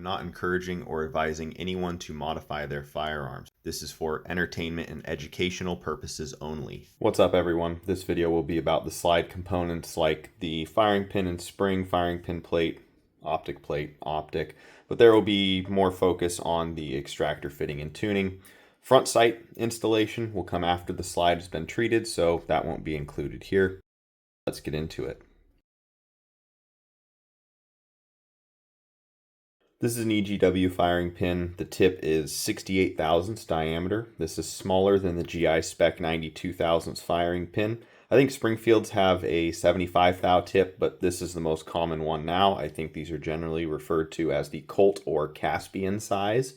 not encouraging or advising anyone to modify their firearms. This is for entertainment and educational purposes only. What's up everyone? This video will be about the slide components like the firing pin and spring, firing pin plate, optic, but there will be more focus on the extractor fitting and tuning. Front sight installation will come after the slide has been treated, so that won't be included here. Let's get into it. This is an EGW firing pin. The tip is 68 thousandths diameter. This is smaller than the GI spec 92 thousandths firing pin. I think Springfields have a 75 thou tip, but this is the most common one now. I think these are generally referred to as the Colt or Caspian size.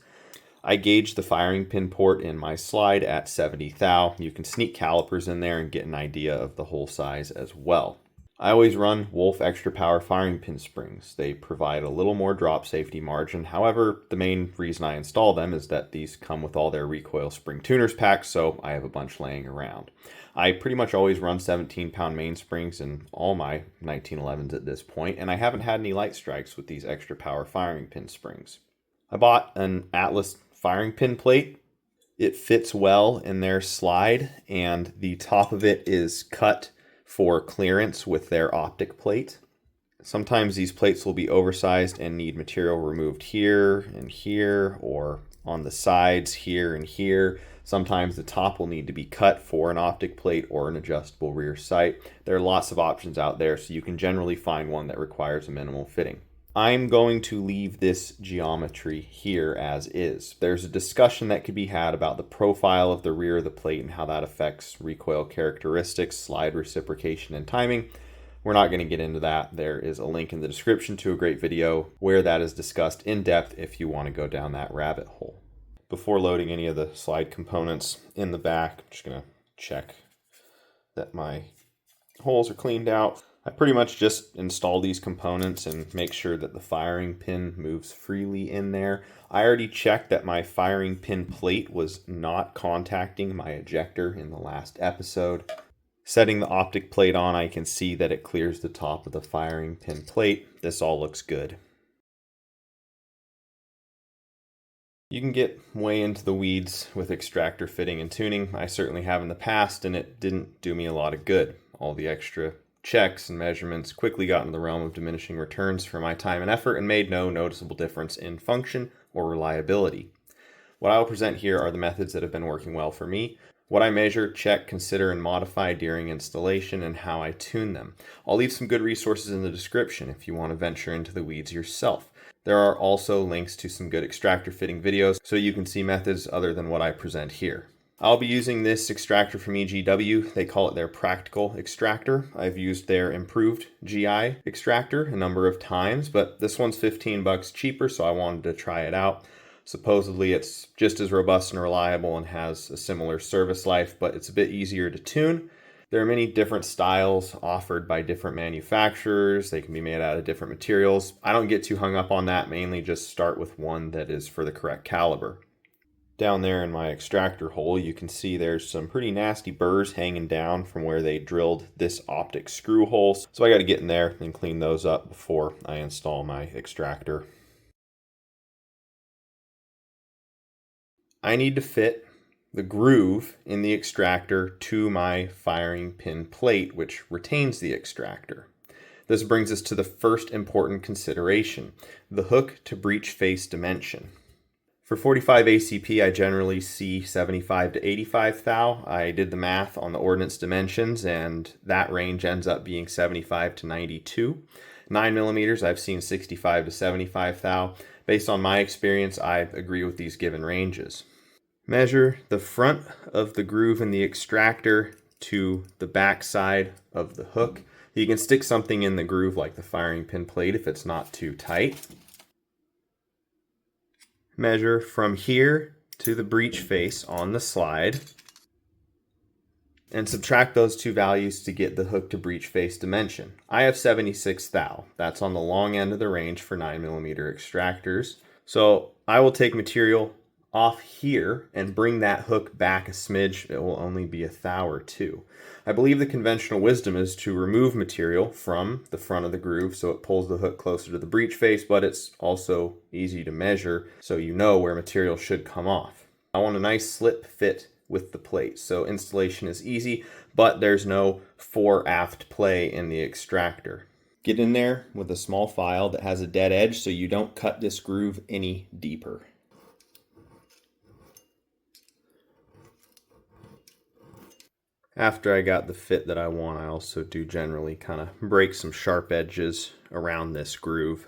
I gauged the firing pin port in my slide at 70 thou. You can sneak calipers in there and get an idea of the hole size as well. I always run Wolf extra power firing pin springs. They provide a little more drop safety margin. However, the main reason I install them is that these come with all their recoil spring tuners packs, so I have a bunch laying around. I pretty much always run 17-pound mainsprings in all my 1911s at this point, and I haven't had any light strikes with these extra power firing pin springs. I bought an Atlas firing pin plate. It fits well in their slide, and the top of it is cut for clearance with their Optic plate. Sometimes these plates will be oversized and need material removed here and here, or on the sides here and here. Sometimes the top will need to be cut for an Optic plate or an adjustable rear sight. There are lots of options out there, so you can generally find one that requires a minimal fitting. I'm going to leave this geometry here as is. There's a discussion that could be had about the profile of the rear of the plate and how that affects recoil characteristics, slide reciprocation, and timing. We're not going to get into that. There is a link in the description to a great video where that is discussed in depth if you want to go down that rabbit hole. Before loading any of the slide components in the back, I'm just going to check that my holes are cleaned out. I pretty much just install these components and make sure that the firing pin moves freely in there. I already checked that my firing pin plate was not contacting my ejector in the last episode. Setting the Optic plate on, I can see that it clears the top of the firing pin plate. This all looks good. You can get way into the weeds with extractor fitting and tuning. I certainly have in the past, and it didn't do me a lot of good. All the extra checks and measurements quickly got into the realm of diminishing returns for my time and effort and made no noticeable difference in function or reliability. What I will present here are the methods that have been working well for me, what I measure, check, consider, and modify during installation, and how I tune them. I'll leave some good resources in the description if you want to venture into the weeds yourself. There are also links to some good extractor fitting videos so you can see methods other than what I present here. I'll be using this extractor from EGW. They call it their practical extractor. I've used their improved GI extractor a number of times, but this one's 15 bucks cheaper, so I wanted to try it out. Supposedly it's just as robust and reliable and has a similar service life, but it's a bit easier to tune. There are many different styles offered by different manufacturers. They can be made out of different materials. I don't get too hung up on that, mainly just start with one that is for the correct caliber. Down there in my extractor hole, you can see there's some pretty nasty burrs hanging down from where they drilled this Optic screw hole. So I got to get in there and clean those up before I install my extractor. I need to fit the groove in the extractor to my firing pin plate, which retains the extractor. This brings us to the first important consideration, the hook to breech face dimension. For 45 ACP, I generally see 75 to 85 thou. I did the math on the ordnance dimensions, and that range ends up being 75 to 92. 9mm, I've seen 65 to 75 thou. Based on my experience, I agree with these given ranges. Measure the front of the groove in the extractor to the back side of the hook. You can stick something in the groove like the firing pin plate if it's not too tight. Measure from here to the breech face on the slide and subtract those two values to get the hook to breech face dimension. I have 76 thou. That's on the long end of the range for 9mm extractors. So I will take material off here and bring that hook back a smidge. It will only be a thou or two. I believe the conventional wisdom is to remove material from the front of the groove so it pulls the hook closer to the breech face, but it's also easy to measure so you know where material should come off. I want a nice slip fit with the plate, so installation is easy, but there's no fore-aft play in the extractor. Get in there with a small file that has a dead edge so you don't cut this groove any deeper. After I got the fit that I want, I also do generally kind of break some sharp edges around this groove.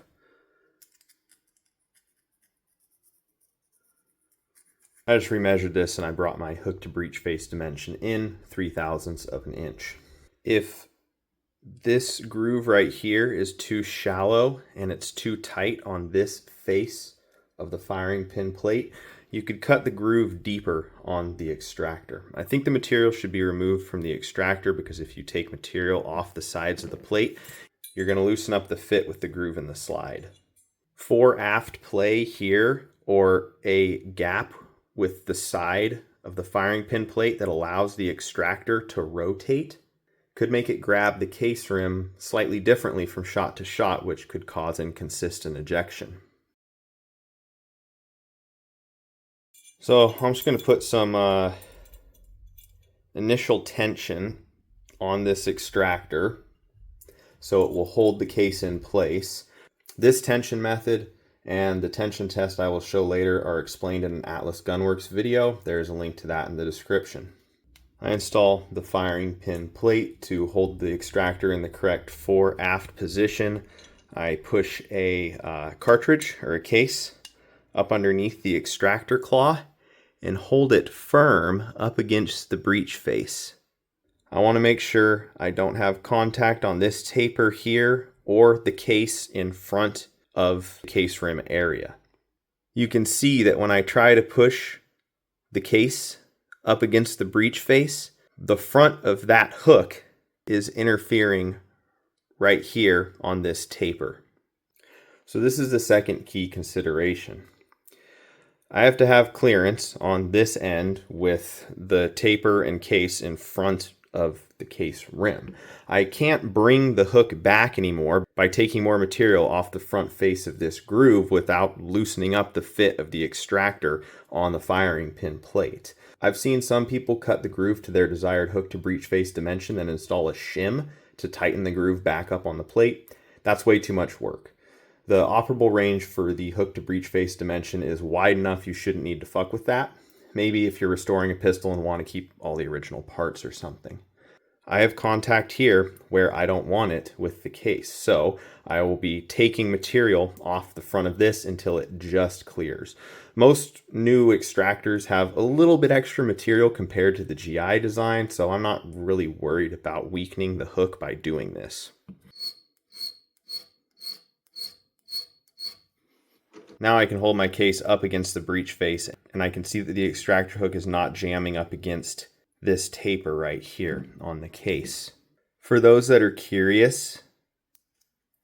I just remeasured this and I brought my hook to breech face dimension in 3/1000ths of an inch. If this groove right here is too shallow and it's too tight on this face of the firing pin plate, you could cut the groove deeper on the extractor. I think the material should be removed from the extractor because if you take material off the sides of the plate, you're going to loosen up the fit with the groove in the slide. Fore-aft play here, or a gap with the side of the firing pin plate that allows the extractor to rotate, could make it grab the case rim slightly differently from shot to shot, which could cause inconsistent ejection. So I'm just going to put some initial tension on this extractor so it will hold the case in place. This tension method and the tension test I will show later are explained in an Atlas Gunworks video. There's a link to that in the description. I install the firing pin plate to hold the extractor in the correct fore-aft position. I push a cartridge or a case up underneath the extractor claw and hold it firm up against the breech face. I want to make sure I don't have contact on this taper here or the case in front of the case rim area. You can see that when I try to push the case up against the breech face, the front of that hook is interfering right here on this taper. So this is the second key consideration. I have to have clearance on this end with the taper and case in front of the case rim. I can't bring the hook back anymore by taking more material off the front face of this groove without loosening up the fit of the extractor on the firing pin plate. I've seen some people cut the groove to their desired hook to breech face dimension and install a shim to tighten the groove back up on the plate. That's way too much work. The operable range for the hook to breech face dimension is wide enough you shouldn't need to fuck with that. Maybe if you're restoring a pistol and want to keep all the original parts or something. I have contact here where I don't want it with the case, so I will be taking material off the front of this until it just clears. Most new extractors have a little bit extra material compared to the GI design, so I'm not really worried about weakening the hook by doing this. Now I can hold my case up against the breech face and I can see that the extractor hook is not jamming up against this taper right here on the case. For those that are curious,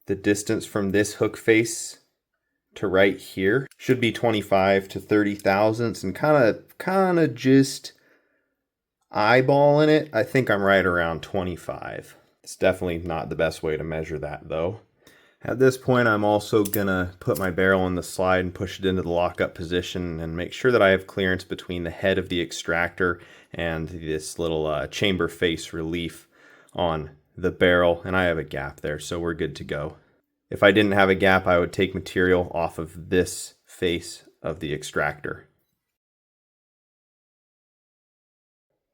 the distance from this hook face to right here should be 25 to 30 thousandths, and kind of just eyeballing it, I think I'm right around 25. It's definitely not the best way to measure that though. At this point, I'm also gonna put my barrel in the slide and push it into the lockup position and make sure that I have clearance between the head of the extractor and this little chamber face relief on the barrel, and I have a gap there, so we're good to go. If I didn't have a gap, I would take material off of this face of the extractor.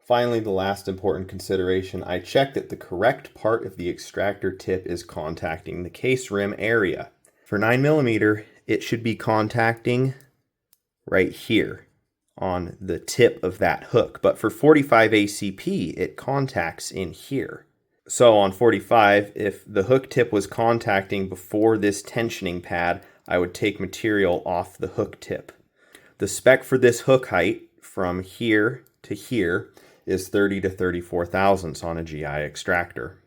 Finally, the last important consideration, I check that the correct part of the extractor tip is contacting the case rim area. For 9mm, it should be contacting right here on the tip of that hook, but for 45 ACP, it contacts in here. So on 45, if the hook tip was contacting before this tensioning pad, I would take material off the hook tip. The spec for this hook height from here to here is 30 to 34 thousandths on a GI extractor.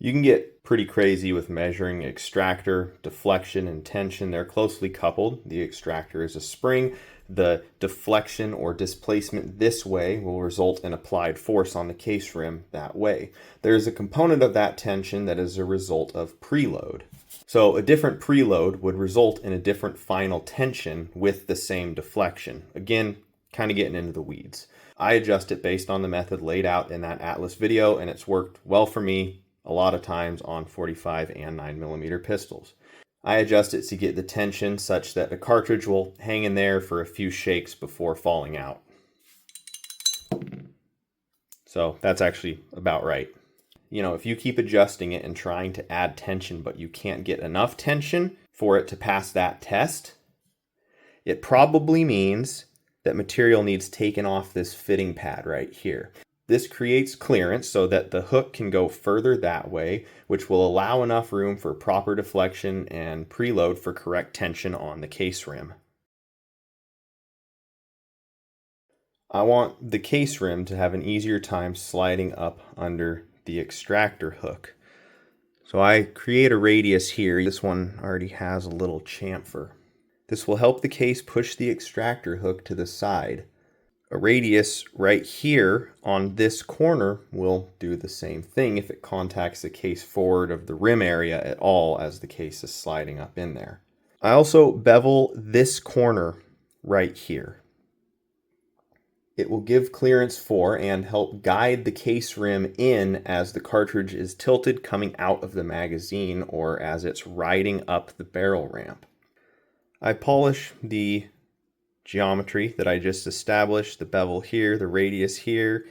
You can get pretty crazy with measuring extractor, deflection, and tension. They're closely coupled. The extractor is a spring. The deflection or displacement this way will result in applied force on the case rim that way. There's a component of that tension that is a result of preload. So a different preload would result in a different final tension with the same deflection. Again, kind of getting into the weeds. I adjust it based on the method laid out in that Atlas video, and it's worked well for me a lot of times on 45 and 9mm pistols. I adjust it to get the tension such that the cartridge will hang in there for a few shakes before falling out. So that's actually about right. You know, if you keep adjusting it and trying to add tension, but you can't get enough tension for it to pass that test, it probably means that material needs taken off this fitting pad right here. This creates clearance so that the hook can go further that way, which will allow enough room for proper deflection and preload for correct tension on the case rim. I want the case rim to have an easier time sliding up under the extractor hook. So I create a radius here. This one already has a little chamfer. This will help the case push the extractor hook to the side. A radius right here on this corner will do the same thing if it contacts the case forward of the rim area at all as the case is sliding up in there. I also bevel this corner right here. It will give clearance for and help guide the case rim in as the cartridge is tilted coming out of the magazine or as it's riding up the barrel ramp. I polish the geometry that I just established, the bevel here, the radius here,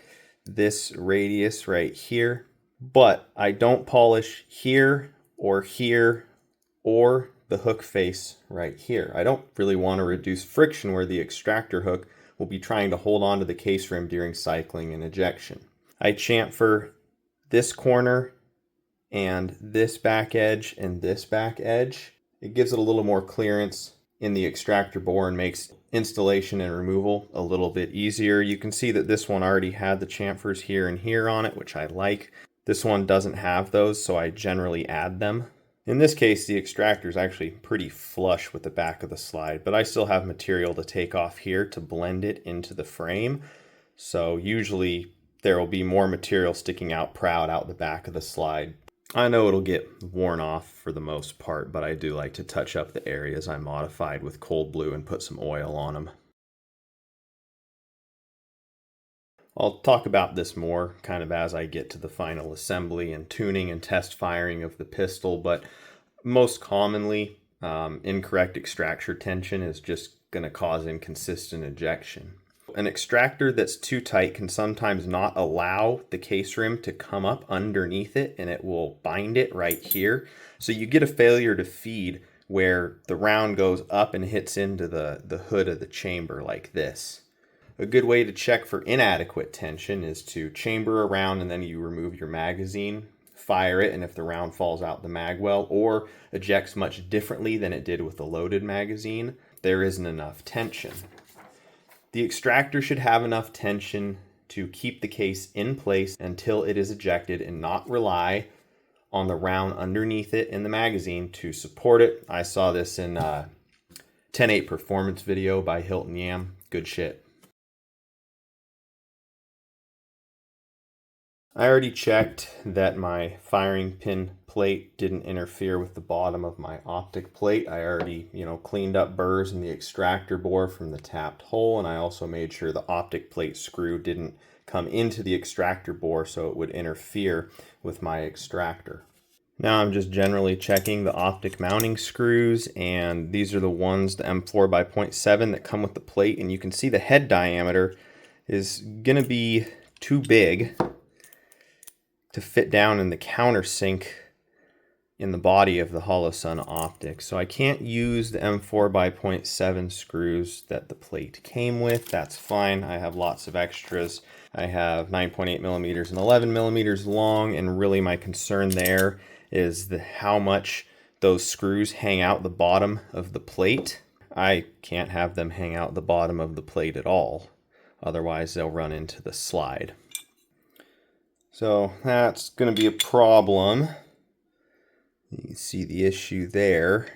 this radius right here, but I don't polish here or the hook face right here. I don't really want to reduce friction where the extractor hook will be trying to hold on to the case rim during cycling and ejection. I chamfer this corner and this back edge and this back edge. It gives it a little more clearance in the extractor bore and makes installation and removal a little bit easier. You can see that this one already had the chamfers here and here on it, which I like. This one doesn't have those, so I generally add them. In this case, the extractor is actually pretty flush with the back of the slide, but I still have material to take off here to blend it into the frame. So usually there will be more material sticking out proud out the back of the slide. I know it'll get worn off for the most part, but I do like to touch up the areas I modified with cold blue and put some oil on them. I'll talk about this more kind of as I get to the final assembly and tuning and test firing of the pistol, but most commonly incorrect extractor tension is just going to cause inconsistent ejection. An extractor that's too tight can sometimes not allow the case rim to come up underneath it, and it will bind it right here. So you get a failure to feed where the round goes up and hits into the hood of the chamber like this. A good way to check for inadequate tension is to chamber a round and then you remove your magazine, fire it, and if the round falls out the mag well or ejects much differently than it did with a loaded magazine, there isn't enough tension. The extractor should have enough tension to keep the case in place until it is ejected and not rely on the round underneath it in the magazine to support it. I saw this in a 10.8 performance video by Hilton Yam. Good shit. I already checked that my firing pin plate didn't interfere with the bottom of my optic plate. I already, cleaned up burrs in the extractor bore from the tapped hole, and I also made sure the optic plate screw didn't come into the extractor bore so it would interfere with my extractor. Now I'm just generally checking the optic mounting screws, and these are the ones, the M4 by 0.7 that come with the plate, and you can see the head diameter is gonna be too big to fit down in the countersink in the body of the Holosun optic. So I can't use the M4 by 0.7 screws that the plate came with. That's fine. I have lots of extras. I have 9.8 millimeters and 11 millimeters long, and really my concern there is how much those screws hang out the bottom of the plate. I can't have them hang out the bottom of the plate at all. Otherwise they'll run into the slide. So that's going to be a problem. You can see the issue there.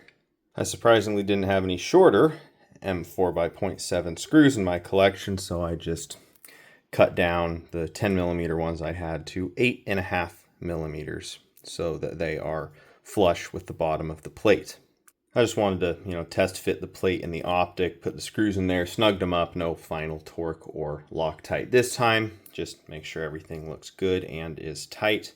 I surprisingly didn't have any shorter M4x0.7 screws in my collection, so I just cut down the 10mm ones I had to 8.5mm so that they are flush with the bottom of the plate. I just wanted to, test fit the plate in the Optic, put the screws in there, snugged them up, no final torque or Loctite this time. Just make sure everything looks good and is tight.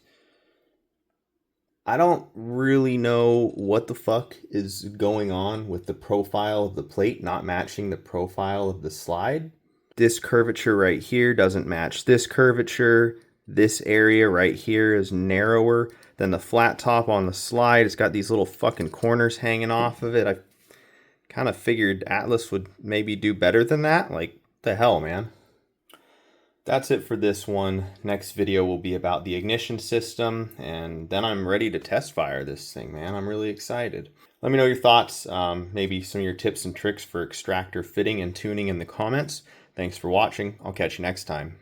I don't really know what the fuck is going on with the profile of the plate not matching the profile of the slide. This curvature right here doesn't match this curvature. This area right here is narrower than the flat top on the slide. It's got these little fucking corners hanging off of it. I kind of figured Atlas would maybe do better than that. Like, what the hell, man? That's it for this one. Next video will be about the ignition system, and then I'm ready to test fire this thing, man. I'm really excited. Let me know your thoughts, maybe some of your tips and tricks for extractor fitting and tuning in the comments. Thanks for watching. I'll catch you next time.